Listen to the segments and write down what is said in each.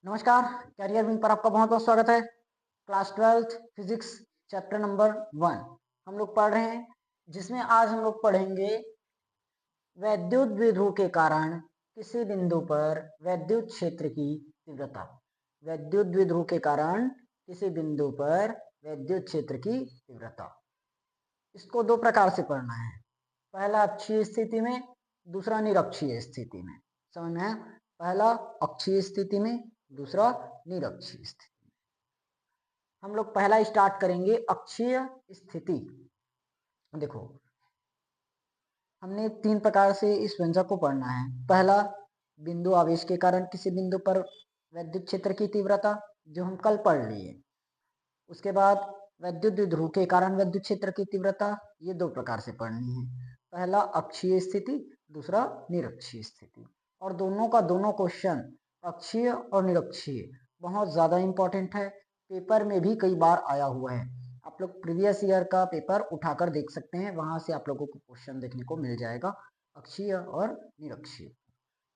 नमस्कार। Career wing पर आपका बहुत बहुत स्वागत है। Class 12th physics chapter number 1 हम लोग पढ़ रहे हैं, जिसमें आज हम लोग पढ़ेंगे वैद्युत द्विध्रुव के कारण किसी बिंदु पर वैद्युत क्षेत्र की तीव्रता। वैद्युत द्विध्रुव के कारण किसी बिंदु पर वैद्युत क्षेत्र की तीव्रता। इसको दो प्रकार से पढ़ना है, पहला अक्षीय स्थिति में, दूसरा निरक्षीय स्थिति में। समझ में आया? पहला अक्षीय स्थिति में, दूसरा निरक्षीय स्थिति। हम लोग पहला स्टार्ट करेंगे अक्षीय स्थिति। देखो, हमने तीन प्रकार से इस व्यंजक को पढ़ना है। पहला, बिंदु आवेश के कारण किसी बिंदु पर वैद्युत क्षेत्र की तीव्रता, जो हम कल पढ़ लिए। उसके बाद वैद्युत द्विध्रुव के कारण वैद्युत क्षेत्र की तीव्रता, ये दो प्रकार से पढ़नी है। पहला अक्षीय स्थिति, दूसरा निरक्षीय स्थिति। और दोनों का दोनों क्वेश्चन, अक्षीय और निरक्षीय, बहुत ज्यादा इंपॉर्टेंट है। पेपर में भी कई बार आया हुआ है। आप लोग प्रीवियस ईयर का पेपर उठाकर देख सकते हैं, वहां से आप लोगों को क्वेश्चन देखने को मिल जाएगा, अक्षीय और निरक्षीय।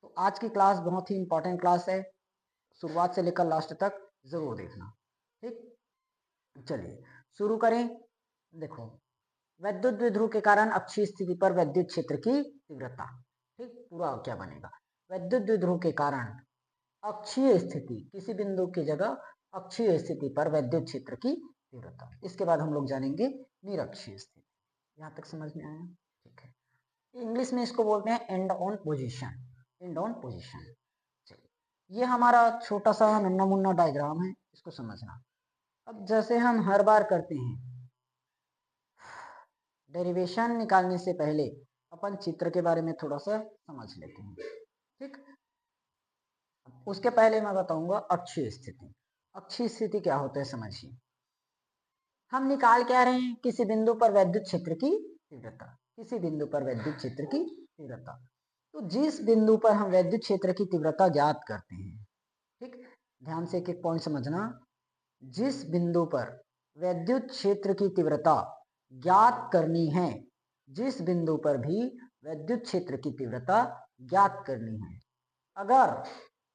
तो आज की क्लास बहुत ही इंपॉर्टेंट क्लास है, शुरुआत से लेकर लास्ट तक जरूर देखना। ठीक, चलिए शुरू करें। देखो, वैद्युत द्विध्रुव के कारण अक्षीय स्थिति पर वैद्युत क्षेत्र की तीव्रता। ठीक, पूरा क्या बनेगा? वैद्युत द्विध्रुव के कारण अक्षीय स्थिति, किसी बिंदु की जगह अक्षीय स्थिति पर वैद्युत क्षेत्र की तीव्रता। इसके बाद हम लोग जानेंगे निरक्षीय स्थिति। यहाँ तक समझ में आया? ठीक है। इंग्लिश में इसको बोलते हैं and on position. And on position. चलिए, ये हमारा छोटा सा नन्ना मुन्ना डायग्राम है, इसको समझना। अब जैसे हम हर बार करते हैं, डेरिवेशन निकालने से पहले अपन चित्र के बारे में थोड़ा सा समझ लेते हैं। ठीक, उसके पहले मैं बताऊंगा अक्षीय स्थिति। अक्षीय स्थिति क्या होता है समझिए। हम निकाल क्या रहे हैं? किसी बिंदु पर वैद्युत क्षेत्र की तीव्रता। किसी बिंदु पर वैद्युत क्षेत्र की तीव्रता। तो जिस बिंदु पर हम वैद्युत क्षेत्र की तीव्रता ज्ञात करते हैं, ठीक, ध्यान से एक एक पॉइंट समझना। जिस बिंदु पर वैद्युत क्षेत्र की तीव्रता ज्ञात करनी है, जिस बिंदु पर भी वैद्युत क्षेत्र की तीव्रता ज्ञात करनी है, अगर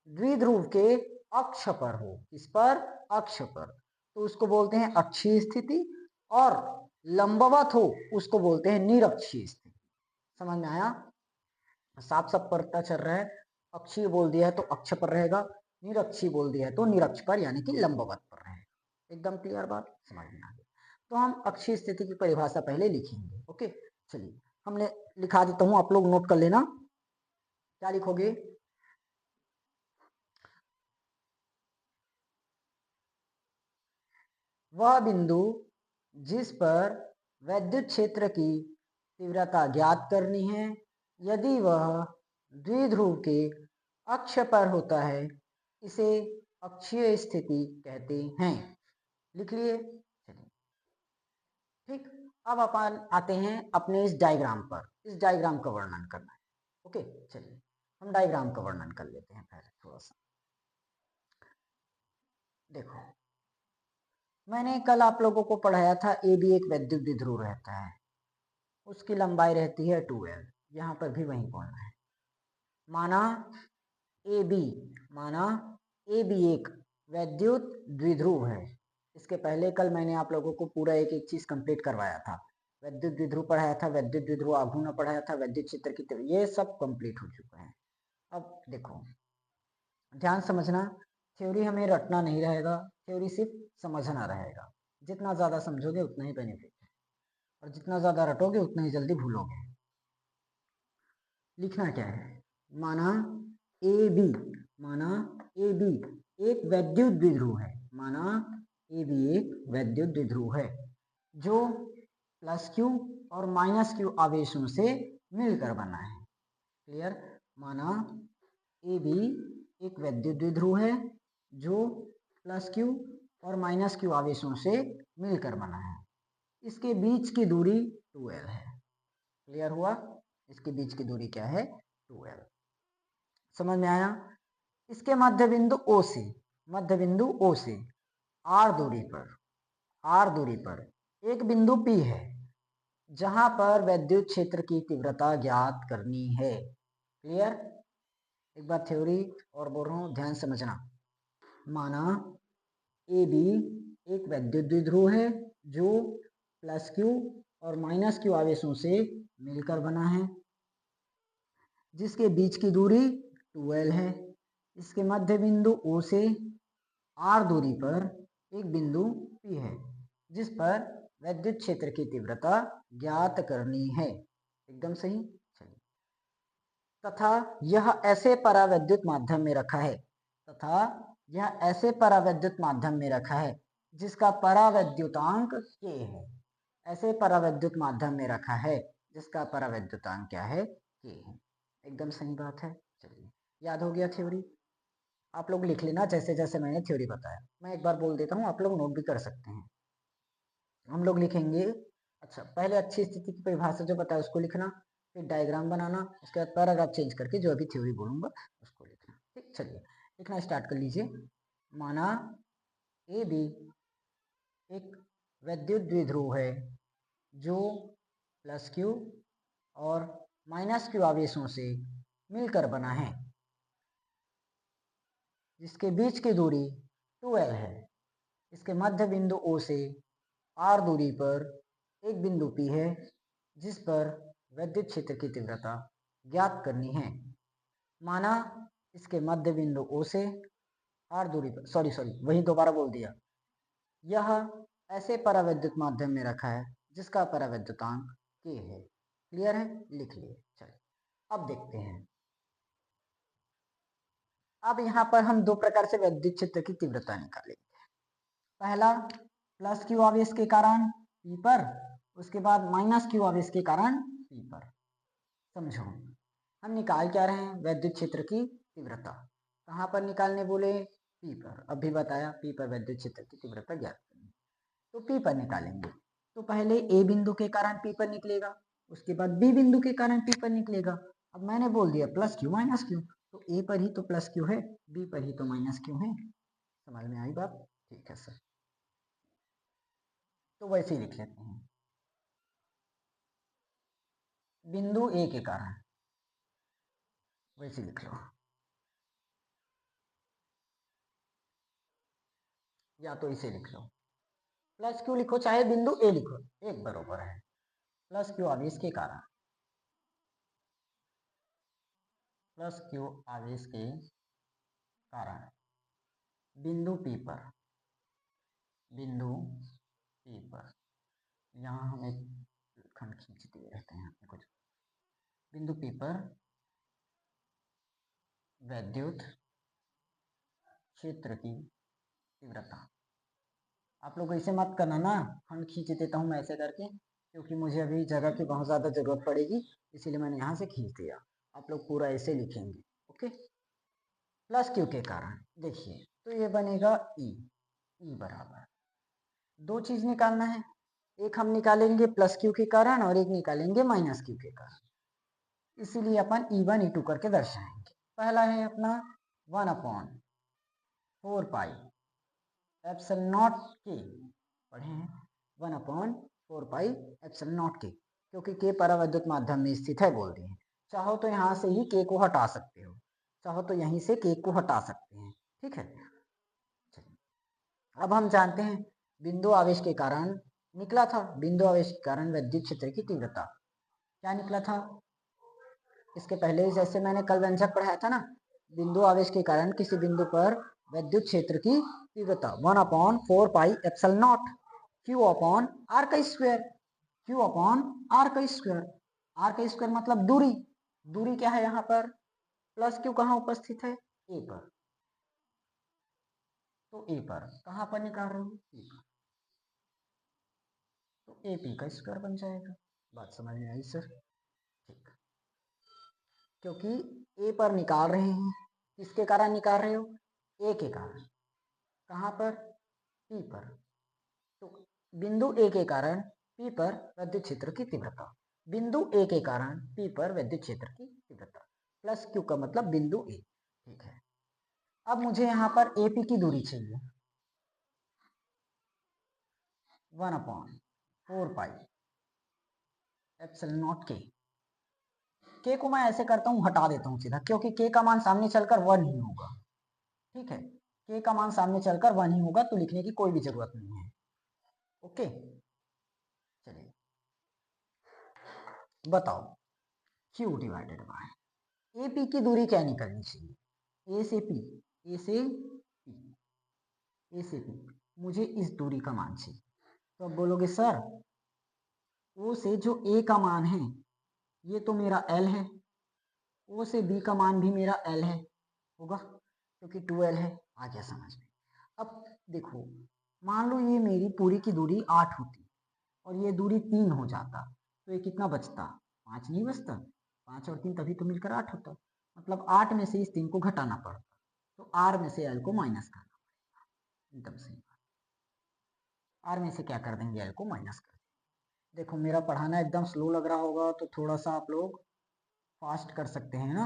द्विध्रुव के अक्ष पर हो, किस पर? अक्ष पर, तो उसको बोलते हैं अक्षीय स्थिति। और लंबवत हो, उसको बोलते हैं निरक्षीय स्थिति। समझ में आया? साफ साफ पता चल रहा है। अक्षीय बोल दिया है तो अक्ष पर रहेगा, निरक्षीय बोल दिया है तो निरक्ष पर, यानी कि लंबवत पर रहेगा। एकदम क्लियर बात समझ में आ गई। तो हम अक्षीय स्थिति की परिभाषा पहले लिखेंगे। ओके, चलिए हमने लिखा देता हूं, आप लोग नोट कर लेना। क्या लिखोगे? वह बिंदु जिस पर वैद्युत क्षेत्र की तीव्रता ज्ञात करनी है, यदि वह द्विध्रुव के अक्ष पर होता है, इसे अक्षीय स्थिति कहते हैं। लिख लिए? चलिए, ठीक। अब अपन आते हैं अपने इस डायग्राम पर। इस डायग्राम का वर्णन करना है। ओके, चलिए हम डायग्राम का वर्णन कर लेते हैं पहले थोड़ा सा। देखो, मैंने कल आप लोगों को पढ़ाया था, ए बी एक वैद्युत द्विध्रुव रहता है, उसकी लंबाई रहती है 2l। यहाँ पर भी वही पढ़ना है। माना ए बी, माना ए बी एक वैद्युत द्विध्रुव है। इसके पहले कल मैंने आप लोगों को पूरा एक एक चीज कंप्लीट करवाया था। वैद्युत द्विध्रुव पढ़ाया था, वैद्युत द्विध्रुव आघूर्ण पढ़ाया था, वैद्युत क्षेत्र की तीव्रता, ये सब कंप्लीट हो चुका है। अब देखो, ध्यान समझना। थ्योरी हमें रटना नहीं रहेगा, थ्योरी सिर्फ समझना रहेगा। जितना ज्यादा समझोगे उतना ही बेनिफिट है, और जितना ज्यादा रटोगे उतना ही जल्दी भूलोगे। लिखना क्या है? माना ए बी, माना ए बी एक वैद्युत द्विध्रुव है, माना ए बी एक वैद्युत द्विध्रुव है, जो प्लस क्यू और माइनस क्यू आवेशों से मिलकर बना है। क्लियर? माना ए बी एक वैद्युत द्विध्रुव है, जो प्लस क्यू और माइनस क्यू आवेशों से मिलकर बना है। इसके बीच की दूरी 2l है। क्लियर हुआ? इसके बीच की दूरी क्या है? 2l। समझ में आया? इसके मध्य बिंदु O से, मध्य बिंदु O से r दूरी पर, r दूरी पर एक बिंदु P है, जहां पर वैद्युत क्षेत्र की तीव्रता ज्ञात करनी है। क्लियर? एक बार थ्योरी और बोल रहा हूं, ध्यान समझना। माना ए बी एक वैद्युत द्विध्रुव है जो प्लस क्यू और माइनस क्यू आवेशों से मिलकर बना है, जिसके बीच की दूरी 2L है। इसके मध्य बिंदु O से R दूरी पर एक बिंदु P है जिस पर वैद्युत क्षेत्र की तीव्रता ज्ञात करनी है। एकदम सही। चलिए, तथा यह ऐसे परावैद्युत माध्यम में रखा है जिसका परावैद्युतांक K है। ऐसे परावैद्युत माध्यम में रखा है जिसका परावैद्युतांक क्या है? K है। एकदम सही बात है। चलिए, याद हो गया थ्योरी? आप लोग लिख लेना जैसे जैसे मैंने थ्योरी बताया। मैं एक बार बोल देता हूँ, आप लोग नोट भी कर सकते हैं। हम लोग लिखेंगे, अच्छा पहले अच्छी स्थिति की परिभाषा जो बताया उसको लिखना, फिर डायग्राम बनाना, उसके बाद पैराग्राफ चेंज करके जो अभी थ्योरी बोलूंगा उसको लिखना। ठीक, चलिए लिखना स्टार्ट कर लीजिए। माना ए बी एक वैद्युत द्विध्रुव है जो प्लस क्यू और माइनस क्यू आवेशों से मिलकर बना है, जिसके बीच की दूरी 2L है। इसके मध्य बिंदु O से R दूरी पर एक बिंदु P है जिस पर वैद्युत क्षेत्र की तीव्रता ज्ञात करनी है। माना इसके मध्य बिंदु O से R दूरी पर, सॉरी वही दोबारा बोल दिया, यह ऐसे परावैद्युत माध्यम में रखा है जिसका परावैद्युतांक K है। क्लियर है? लिख लिए। चलिए अब देखते हैं। अब यहाँ पर हम दो प्रकार से वैद्युत क्षेत्र की तीव्रता निकालेंगे। पहला प्लस क्यू आवेश के कारण P पर, उसके बाद माइनस क्यू आवेश के कारण P पर। समझो, हम निकाल क्या रहे हैं? वैद्युत क्षेत्र की तीव्रता। कहाँ पर निकालने बोले? P पर। अभी बताया P पर वैद्युत क्षेत्र की तीव्रता ज्ञात करनी, तो P पर निकालेंगे। तो पहले A बिंदु के कारण P पर निकलेगा, उसके बाद B बिंदु के कारण P पर निकलेगा। अब मैंने बोल दिया प्लस क्यू माइनस क्यू, तो A पर ही तो प्लस क्यू है, B पर ही तो माइनस क्यू है। समझ में आई बात? ठीक है सर, तो वैसे ही लिख लेते हैं। बिंदु A के कारण वैसे लिख लो, या तो इसे लिख लो। प्लस क्यू लिखो चाहे बिंदु A लिखो, एक बरोबर है। प्लस क्यू आवेश के कारण, प्लस क्यू आवेश के कारण बिंदु P पर, बिंदु P पर, यहाँ हम एक खंड खींचते रहते हैं कुछ, बिंदु P पर वैद्युत क्षेत्र की तीव्रता। आप लोग ऐसे मत करना ना, खंड खींच देता हूँ मैं ऐसे करके, क्योंकि मुझे अभी जगह की बहुत ज़्यादा ज़रूरत पड़ेगी, इसीलिए मैंने यहाँ से खींच दिया। आप लोग पूरा ऐसे लिखेंगे। ओके, प्लस क्यू के कारण देखिए, तो ये बनेगा ई बराबर, दो चीज निकालना है, एक हम निकालेंगे प्लस क्यू के कारण और एक निकालेंगे माइनस क्यू के कारण, इसीलिए अपन E1 E2 करके दर्शाएंगे। पहला है अपना 1/4 पाई एप्सिलॉन नॉट के, पढ़े हैं 1/4 पाई एप्सिलॉन नॉट के, क्योंकि के परावैद्युत माध्यम में स्थित है बोल दिए। चाहो तो यहाँ से ही के को हटा सकते हो, चाहो तो यहीं से के को हटा सकते हैं। ठीक है, अब हम जानते हैं बिंदु आवेश के कारण निकला था, बिंदु आवेश के कारण वैद्युत क्षेत्र की तीव्रता क्या निकला था? इसके पहले जैसे मैंने कल व्यंजक पढ़ाया था ना, बिंदु आवेश के कारण किसी बिंदु पर वैद्युत क्षेत्र की तीव्रता 1/4 pi epsilon nought Q upon R का स्क्वायर, Q अपॉन R का स्क्वायर। R का स्क्वायर मतलब दूरी, दूरी क्या है यहाँ पर? प्लस क्यू कहाँ उपस्थित है? A पर, तो A पर कहाँ पर निकाल रहे हो? P पर, तो AP का स्क्वायर बन जाएगा। बात समझ में आई सर? ठीक, क्योंकि ए पर निकाल रहे हैं, किसके कारण निकाल रहे हो? ए के कारण। कहाँ पर? पी पर, तो बिंदु ए के कारण पी पर वैद्युत क्षेत्र की तीव्रता, बिंदु ए के कारण पी पर वैद्युत क्षेत्र की तीव्रता, प्लस क्यू का मतलब बिंदु ए। ठीक है, अब मुझे यहाँ पर एपी की दूरी चाहिए, 1/4 पाई एप्सिलॉन नॉट के को मैं ऐसे करता हूँ, हटा देता हूँ सीधा, क्योंकि के का मान सामने चलकर 1 ही होगा। ठीक है, के का मान सामने चलकर 1 ही होगा, तो लिखने की कोई भी जरूरत नहीं है। ओके, चलिए बताओ, Q divided bye A P की दूरी क्या निकलनी चाहिए? ए से पी, ए से पी, ए से पी, मुझे इस दूरी का मान चाहिए। तो अब बोलोगे सर ओ से जो ए का मान है ये तो मेरा एल है, ओ से बी का मान भी मेरा एल है, होगा क्योंकि 2l है। आ गया समझ में? अब देखो, मान लो ये मेरी पूरी की दूरी 8 होती और ये दूरी 3 हो जाता, तो ये कितना बचता? 5 नहीं बचता? 5 और 3 तभी तो मिलकर 8 होता, मतलब 8 में से इस 3 को घटाना पड़ता, तो आर में से एल को माइनस करना पड़ेगा। एकदम सही बात, आर में से क्या कर देंगे? एल को माइनस कर देंगे। देखो मेरा पढ़ाना एकदम स्लो लग रहा होगा तो थोड़ा सा आप लोग फास्ट कर सकते हैं ना।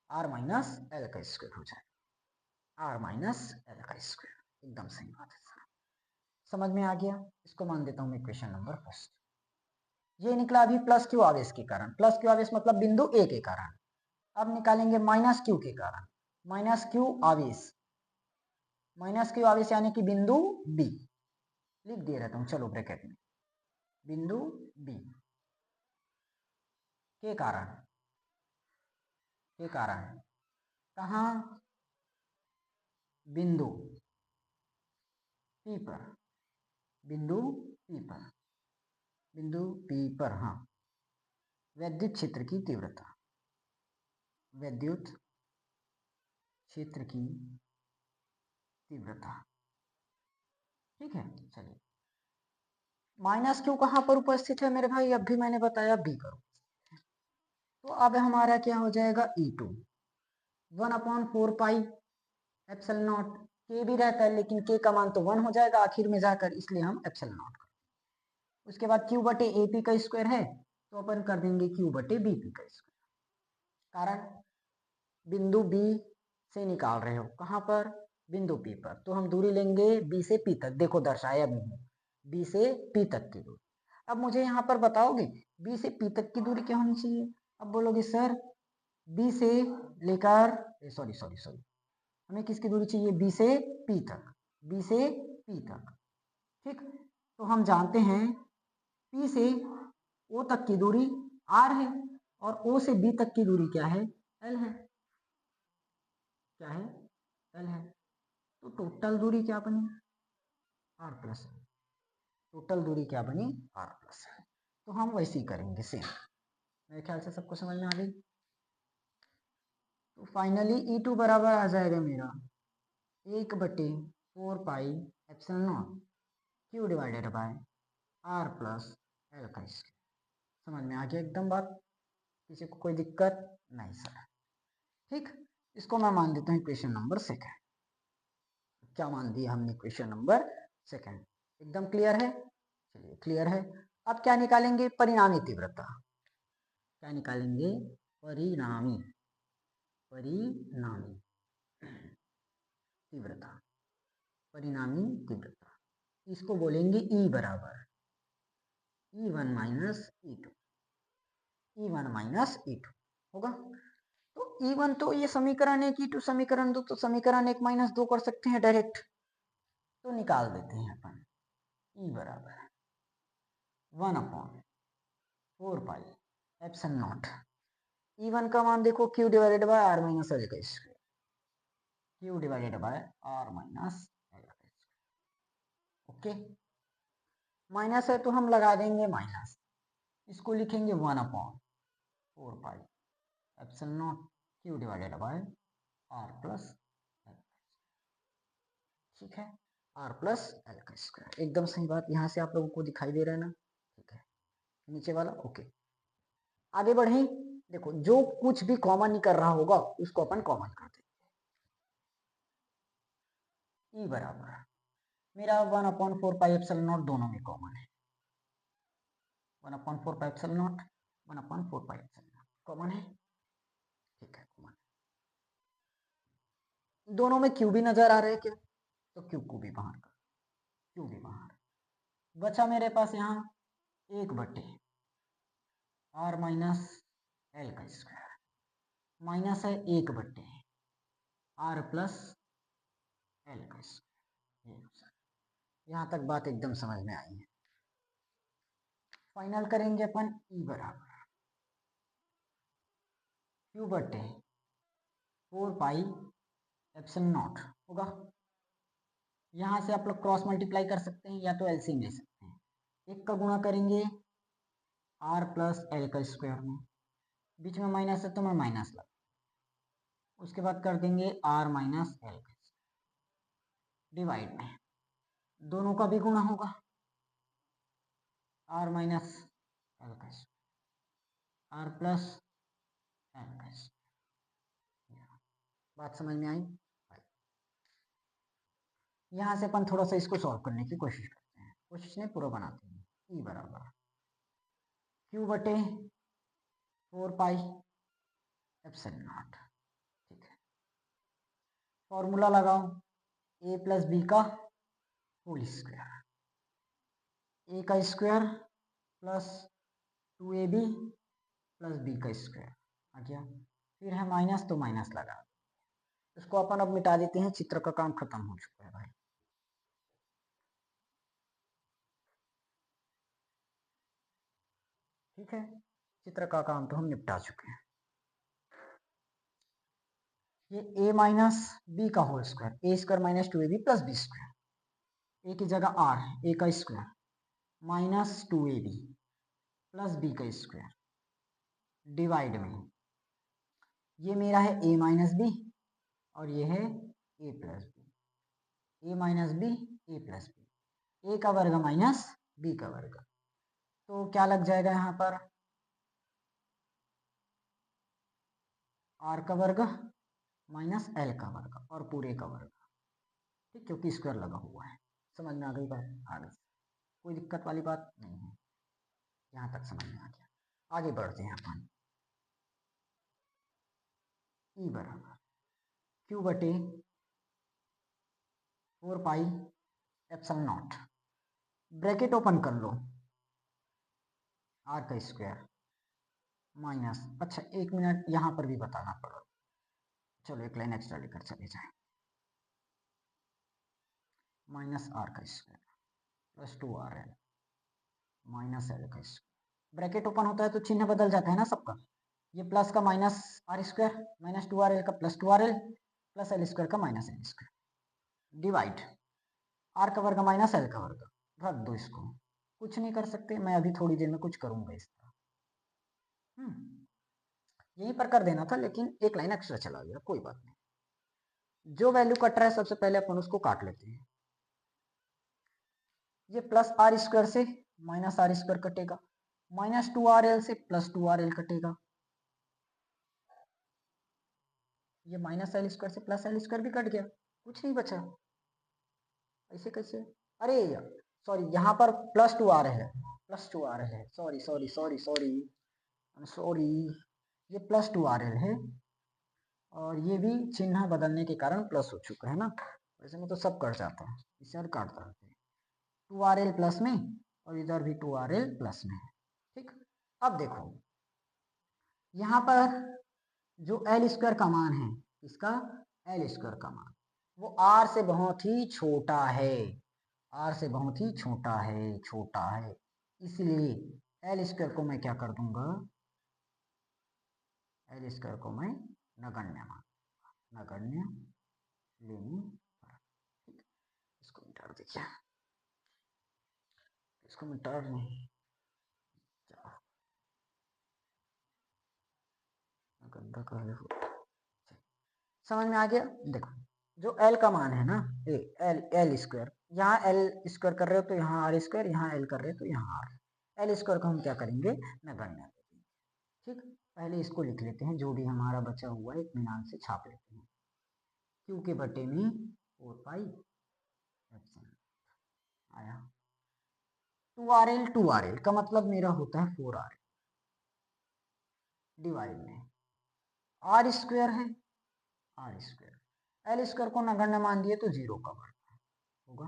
आर माइनस एल का स्क्वायर हो जाएगा, आर माइनस एल का स्क्वायर, एकदम सही बात है सर। समझ में आ गया? इसको मान देता हूं मैं क्वेश्चन नंबर फर्स्ट। ये निकला अभी प्लस क्यू आवेश के कारण, प्लस क्यू आवेश मतलब बिंदु ए के कारण। अब निकालेंगे माइनस क्यू के कारण, माइनस क्यू आवेश, माइनस क्यू आवेश यानी कि बिंदु बी, लिख दिए रहता हूं चलो ब्रैकेट में, बिंदु बी के कारण, के कारण कहा? बिंदु पी पर, बिंदु पी पर, बिंदु पी पर, हाँ, वैद्युत क्षेत्र की तीव्रता, वैद्युत क्षेत्र की तीव्रता, ठीक है। चलिए, माइनस क्यू कहां पर उपस्थित है मेरे भाई? अब भी मैंने बताया बी पर, तो अब हमारा क्या हो जाएगा? E2 1/4 पाई एप्सिलॉन नॉट, के भी रहता है लेकिन के का मान तो 1 हो जाएगा आखिर में जाकर, इसलिए हम एप्सिलॉन नॉट कर, उसके बाद क्यू बटे ए पी का स्क्वायर है तो अपन कर देंगे क्यू बटे बी पी का स्क्वायर। कारण बिंदु बी से निकाल रहे हो, कहां पर? बिंदु पी पर, तो हम दूरी लेंगे बी से पी तक, देखो दर्शाया भी है बी से पी तक की दूरी। अब मुझे यहाँ पर बताओगे बी से पी तक की दूरी क्या होनी चाहिए? अब बोलोगे सर बी से लेकर, सॉरी सॉरी सॉरी, हमें किसकी दूरी चाहिए? बी से पी तक, बी से पी तक, ठीक। तो हम जानते हैं पी से ओ तक की दूरी आर है और ओ से बी तक की दूरी क्या है? एल है, क्या है? एल है। तो टोटल दूरी क्या बनी? आर प्लस, टोटल दूरी क्या बनी? R plus. तो हम वैसे ही करेंगे सेम, मेरे ख्याल से सबको समझ में आ गई। तो फाइनली E2 बराबर आ जाएगा मेरा 1/4 pi epsilon naught Q divided by R plus L का स्क्वायर। समझ में आ गया एकदम बात? किसी को कोई दिक्कत नहीं सर, ठीक। इसको मैं मान देता हूँ क्वेश्चन नंबर सेकंड। क्या मान दिया हमने? Question number second. एकदम क्लियर है? चलिए क्लियर है। अब क्या निकालेंगे? परिणामी तीव्रता। क्या निकालेंगे? परिणामी, परिणामी तीव्रता, परिणामी तीव्रता, इसको बोलेंगे ई बराबर E1 minus E2, E1 minus E2 होगा। तो E1 तो ये समीकरण 1, E2 समीकरण 2, तो समीकरण 1 माइनस 2 कर सकते हैं डायरेक्ट, तो निकाल देते हैं अपन। E बराबर 1/4 पाई एप्सिलॉन नॉट, E1 का मान देखो Q divided by R minus L का square, Q divided by R minus L का स्क्वायर। ओके, माइनस है तो हम लगा देंगे माइनस, इसको लिखेंगे 1/4 pi epsilon nought Q divided by R plus L, ठीक है, R प्लस एल का स्क्वायर। एकदम सही बात, यहाँ से आप लोगों को दिखाई दे रहा है ना? ठीक है, नीचे वाला ओके। आगे बढ़े, देखो जो कुछ भी कॉमन कर रहा होगा उसको अपन कॉमन कर देंगे। E बराबर मेरा 1/4 पाई एप्सिलॉन नॉट, दोनों में कॉमन है, 1/4 pi epsilon not, 1/4 pi epsilon not common है, ठीक है कॉमन। दोनों में क्यू भी नजर आ रहे हैं क्या? तो क्यू को भी बाहर कर, क्यू भी बाहर। बचा मेरे पास यहाँ 1/, आर माइनस एल का स्क्वायर, माइनस है 1/, आर प्लस एल का स्क्वायर। यहाँ तक बात एकदम समझ में आई है। फाइनल करेंगे अपन ई बराबर क्यू बटे 4 पाई एप्सिलॉन नॉट होगा। यहाँ से आप लोग क्रॉस मल्टीप्लाई कर सकते हैं या तो एलसीएम ले सकते हैं। एक का गुणा करेंगे आर प्लस एल का स्क्वायर में, बीच में माइनस है तो मैं माइनस लगा, उसके बाद कर देंगे आर माइनस एल का डिवाइड में, दोनों का भी गुणा होगा आर माइनस एल का आर प्लस एल का। बात समझ में आई? यहाँ से अपन थोड़ा सा इसको सॉल्व करने की कोशिश करते हैं, कोशिश नहीं पूरा बनाते हैं। ई बराबर क्यू बटे 4 पाई एप्सिलॉन नॉट, ठीक है। फॉर्मूला लगाओ ए प्लस बी का होल स्क्वायर, ए का square plus 2ab plus B का स्क्वायर आ गया, फिर है माइनस तो माइनस लगा, इसको अपन अब मिटा देते हैं, चित्र का काम खत्म हो चुका है भाई। ठीक है, चित्र का काम तो हम निपटा चुके हैं। ये a माइनस बी का whole square, a square minus 2ab plus b square, a की जगह आर है, ए का square minus 2ab plus B का स्क्वायर डिवाइड में, ये मेरा है a माइनस बी और ये है a plus b, a minus b a plus b, a का वर्ग माइनस बी का वर्ग, तो क्या लग जाएगा यहाँ पर आर का वर्ग माइनस एल का वर्ग और पूरे का वर्ग, ठीक, क्योंकि स्क्वायर लगा हुआ है। समझ में आ गई बात? आगे कोई दिक्कत वाली बात नहीं है, यहाँ तक समझ में आ गया। आगे बढ़ते हैं अपन। ई बराबर क्यू बटे 4 पाई एप्सिलॉन नॉट, ब्रैकेट ओपन कर लो, आर का स्क्वायर माइनस, अच्छा एक मिनट यहाँ पर भी बताना पड़ा, चलो एक लाइन एक्स्ट्रा लेकर चले जाए, माइनस आर का square plus 2rl minus L का स्क्वायर। ब्रैकेट ओपन होता है तो चिन्ह बदल जाता है ना सबका, ये प्लस का minus are square minus 2rl का plus 2rl plus l square का minus l square divide r का वर्ग माइनस एल का वर्ग, रख दो इसको, कुछ नहीं कर सकते, मैं अभी थोड़ी देर में कुछ करूंगा इसका। यहीं पर कर देना था लेकिन एक लाइन एक्स्ट्रा चला गया, कोई बात नहीं। जो वैल्यू कट रहा है सबसे पहले अपन उसको काट लेते हैं। ये प्लस आर स्क्वायर से माइनस आर स्क्वायर कटेगा, माइनस 2rl से प्लस 2rl कटेगा, ये माइनस एल स्क्वायर से प्लस एल स्क्वायर भी कट गया, कुछ नहीं बचा। ऐसे कैसे? अरे सॉरी, यहाँ पर प्लस 2r है, प्लस 2r है, sorry sorry sorry sorry sorry, ये प्लस 2rl है और ये भी चिन्ह बदलने के कारण प्लस हो चुका है ना, वैसे में तो सब कट जाता है, इसे और काटता रहते हैं, 2rl प्लस में और इधर भी 2rl प्लस में, ठीक। अब देखो यहाँ पर जो एल स्क्वायर का मान है, इसका एल स्क्वायर का मान वो आर से बहुत ही छोटा है, आर से बहुत ही छोटा है, छोटा है, इसलिए एल स्क्वायर को मैं क्या कर दूंगा, एल स्क्वायर को मैं नगण्य मान, नगण्य लेने पर, ठीक। इसको मिटा दीजिए, इसको मिटा नहीं, गंदा कर, समझ में आ गया? देखो जो एल का मान है ना, एल स्क्वायर, यहाँ एल स्क्वायर कर रहे हो तो यहाँ आर स्क्वायर, यहाँ एल कर रहे हो तो यहाँ आर, एल स्क्वायर को हम क्या करेंगे, नगण्य, ठीक। पहले इसको लिख लेते हैं, जो भी हमारा बचा हुआ है इत्मीनान से छाप लेते हैं, क्यू के बटे में 4 पाई एप्सिलॉन आया, 2rl का मतलब मेरा होता है 4r डिवाइड में आर स्क्वायर है, आर स्क्वायर, एल स्क्वायर को नगण्य मान दिए तो 0 का वर्ग होगा,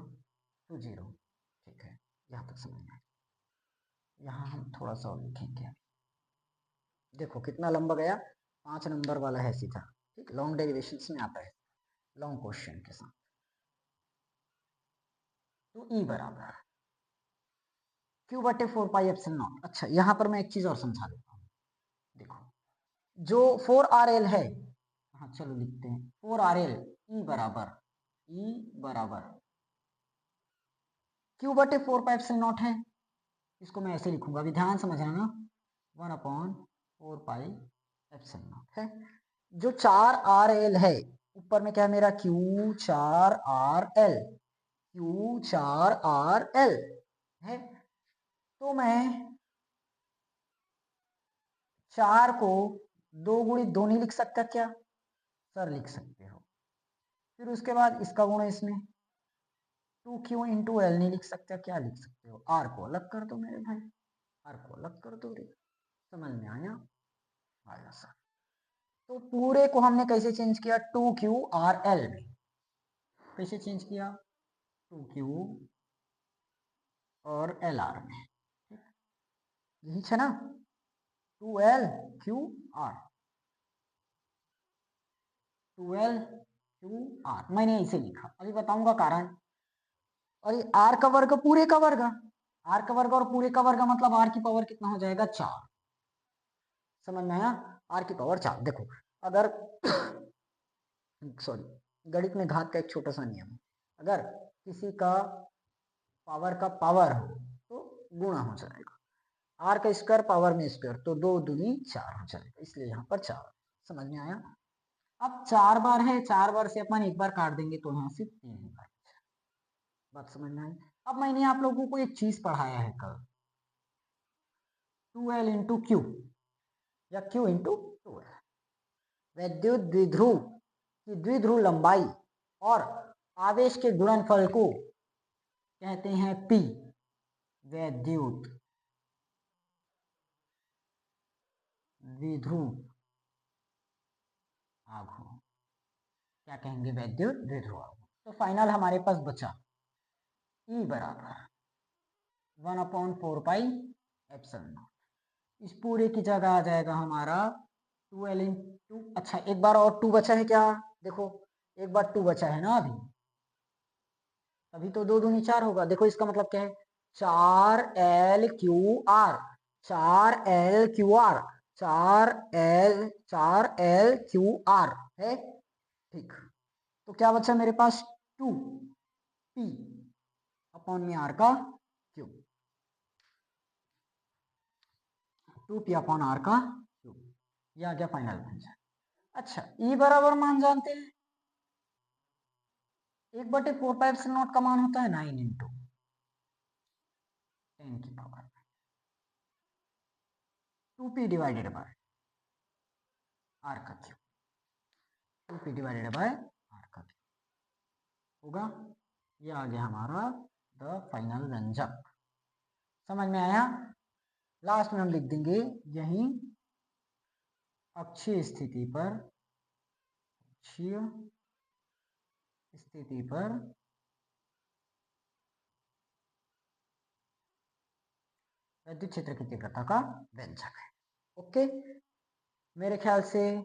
तो 0, ठीक है, यहाँ तक समझ में। यहाँ हम थोड़ा सा और लिखेंगे, देखो कितना लंबा गया, 5 नंबर वाला है सीधा, ठीक, लॉन्ग डेरिवेशन में आता है, लॉन्ग क्वेश्चन के साथ। तो ई बराबर क्यू बटे 4 पाई एप्सिलॉन नॉट। अच्छा यहाँ पर मैं एक चीज और समझा देता हूँ। देखो जो 4RL है, हाँ चलो लिखते हैं 4RL ई बराबर क्यू बटे 4 पाई एप्सिलॉन नॉट है। इसको मैं ऐसे लिखूंगा, अभी ध्यान समझना ना, 1/4 पाई एप्सिलॉन नॉट है। जो 4RL है, ऊपर में क्या है मेरा Q4RL है। तो मैं 4 को 2 × 2 नहीं लिख सकता क्या? सर लिख सकते हो। फिर उसके बाद इसका गुणा इसमें 2Q × L नहीं लिख सकता क्या? लिख सकते हो। R को अलग कर दो मेरे भाई, R को अलग कर दो रे। समझ में आया? आया सर। तो पूरे को हमने कैसे चेंज किया? 2QRL में कैसे चेंज किया? 2Q और LR में। यही है ना, 2LQR 12QR मैंने इसे लिखा, अभी बताऊंगा कारण। और ये R का वर्ग पूरे का वर्ग, R का वर्ग और पूरे का वर्ग मतलब R की पावर कितना हो जाएगा? 4। समझ में आया? R की पावर 4। देखो अगर सॉरी, गणित में घात का एक छोटा सा नियम है, अगर किसी का पावर हो तो गुणा हो जाएगा, R का स्क्वायर पावर में स्क्वायर, तो 2 दूनी 4 हो जाएगा, इसलिए यहाँ पर 4। समझ में आया? अब 4 बार है, 4 बार से अपन एक बार काट देंगे तो यहाँ से 3 बार। बात समझ में आई? अब मैंने आप लोगों को एक चीज पढ़ाया है कल, 2L × Q या Q × 2L। वैद्युत द्विध्रुव की द्विध्रुव लंबाई और आवेश के गुणनफल को कहते हैं P। वैद्युत द्विध्रुव आघूर्ण क्या कहेंगे? वैद्युत द्विध्रुव आघूर्ण। तो फाइनल हमारे पास बचा E बराबर 1/4 पाई एप्सिलॉन। इस पूरे की जगह आ जाएगा हमारा 2L × अच्छा एक बार और 2 बचा है क्या? देखो एक बार 2 बचा है ना अभी, अभी तो 2 दूनी 4 होगा। देखो इसका मतलब क्या है? 4LQR 4LQR 4LQR है। ठीक, तो क्या बचा मेरे पास? 2P/R का क्यूब, 2P/R का क्यूब, यह आ गया फाइनल आंसर। अच्छा E बराबर मान जानते हैं, 1/4 पाई एप्सिलॉन नॉट का मान होता है 9 × 10⁻⁴ 2P डिवाइडेड बाय R का cube, 2P divided by R का क्यूब होगा। ये आ गया हमारा द फाइनल व्यंजक। समझ में आया? लास्ट में हम लिख देंगे यही अक्षीय स्थिति पर विद्युत क्षेत्र की तीव्रता का व्यंजक है। ओके, मेरे ख्याल से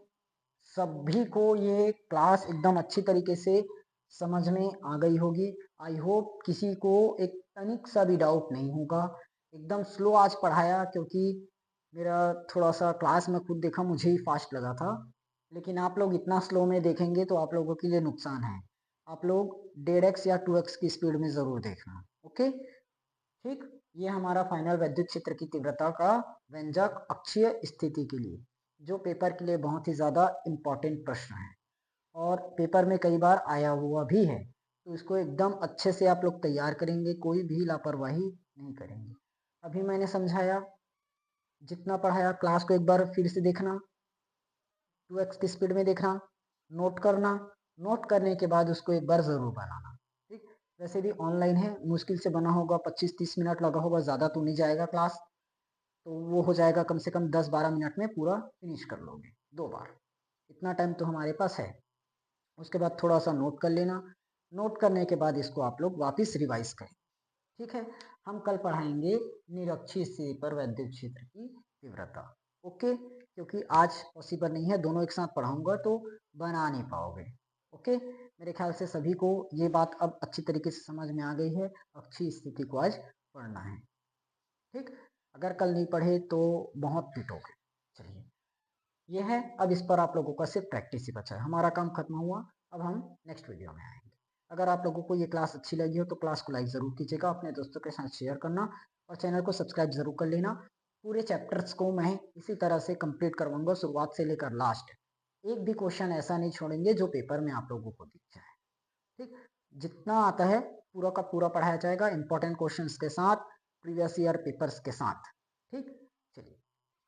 सभी को ये क्लास एकदम अच्छी तरीके से समझ में आ गई होगी। आई होप किसी को एक तनिक सा भी डाउट नहीं होगा। एकदम स्लो आज पढ़ाया, क्योंकि मेरा थोड़ा सा क्लास में खुद देखा मुझे ही फास्ट लगा था, लेकिन आप लोग इतना स्लो में देखेंगे तो आप लोगों के लिए नुकसान है। आप लोग 1.5x या 2x की स्पीड में जरूर देखना। ओके ठीक, ये हमारा फाइनल विद्युत क्षेत्र की तीव्रता का व्यंजक अक्षीय स्थिति के लिए, जो पेपर के लिए बहुत ही ज्यादा इम्पोर्टेंट प्रश्न है और पेपर में कई बार आया हुआ भी है। तो इसको एकदम अच्छे से आप लोग तैयार करेंगे, कोई भी लापरवाही नहीं करेंगे। अभी मैंने समझाया, जितना पढ़ाया क्लास को एक बार फिर से देखना, 2x की स्पीड में देखना, नोट करना, नोट करने के बाद उसको एक बार जरूर बनाना। ठीक, वैसे भी ऑनलाइन है, मुश्किल से बना होगा, 25-30 मिनट लगा होगा, ज़्यादा तो नहीं जाएगा क्लास, तो वो हो जाएगा कम से कम 10-12 मिनट में पूरा फिनिश कर लोगे 2 बार। इतना टाइम तो हमारे पास है। उसके बाद थोड़ा सा नोट कर लेना, नोट करने के बाद इसको आप लोग वापस रिवाइज करें। ठीक है, हम कल पढ़ाएंगे निरक्षीय स्थिति पर विद्युत क्षेत्र की तीव्रता। ओके, क्योंकि आज पॉसिबल नहीं है, दोनों एक साथ पढ़ाऊंगा तो बना नहीं पाओगे। ओके, मेरे ख्याल से सभी को ये बात अब अच्छी तरीके से समझ में आ गई है। अच्छी स्थिति को आज पढ़ना है, ठीक। अगर कल नहीं पढ़े तो बहुत पिटोगे। चलिए, ये है। अब इस पर आप लोगों का सिर्फ प्रैक्टिस ही बचा है। हमारा काम खत्म हुआ। अब हम नेक्स्ट वीडियो में आएंगे। अगर आप लोगों को ये क्लास अच्छी लगी हो तो क्लास को लाइक ज़रूर कीजिएगा, अपने दोस्तों के साथ शेयर करना और चैनल को सब्सक्राइब ज़रूर कर लेना। पूरे चैप्टर्स को मैं इसी तरह से कंप्लीट करवाऊंगा, शुरुआत से लेकर लास्ट। एक भी क्वेश्चन ऐसा नहीं छोड़ेंगे जो पेपर में आप लोगों को दिख जाए, ठीक। जितना आता है पूरा का पूरा पढ़ाया जाएगा, इंपॉर्टेंट क्वेश्चंस के साथ, प्रीवियस ईयर पेपर्स के साथ, ठीक। चलिए,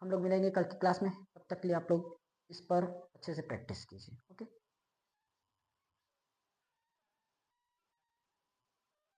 हम लोग मिलेंगे कल की क्लास में। तब तक के लिए आप लोग इस पर अच्छे से प्रैक्टिस कीजिए। ओके।